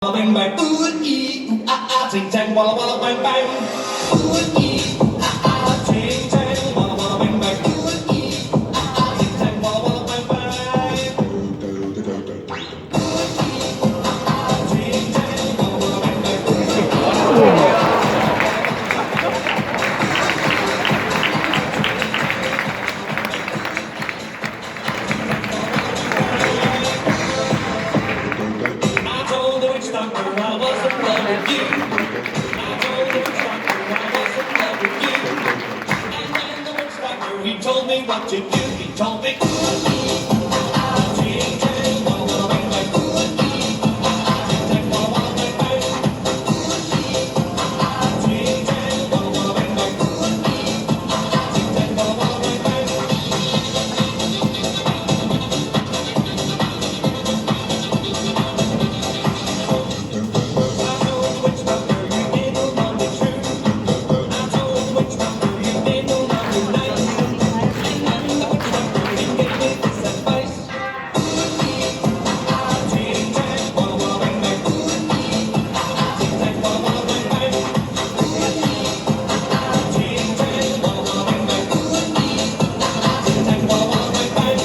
bang bang, ooh ee, ooh ah ah, ting tang, walla walla bang bang, ooh ee, ooh ah ah, ting tang, walla walla bang bang, ooh ee, ooh ah ah, ting tang, walla walla bang bang, ooh ee, ooh ah ah, ting tang, walla walla bang bang. I told the witch doctor I was in love with you. I told the witch doctor I was in love with you. And then the witch doctor he told me what to do. He told me. Ting tang, walla walla bang bang. Ting tang, walla walla bang bang. Ting tang, walla walla bang bang. Ting tang, walla walla bang bang. I told the witch doctor you didn't love me true. I told the witch doctor you didn't love me nice. And then the witch doctor he gave me this advice. Ting tang, walla walla bang bang. Ting tang, walla walla bang bang. Ting tang, walla walla bang bang. Ting tang, walla walla bang bang.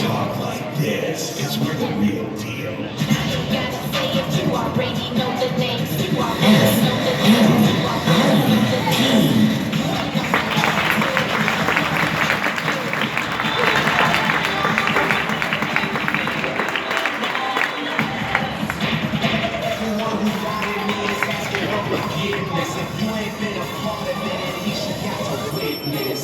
Talk like this, cause we're the real deal. You already know the names. You already know the names. You already know the names. Everyone who doubted me is asking for forgiveness. If you ain't been a part of it, at least you got to witness.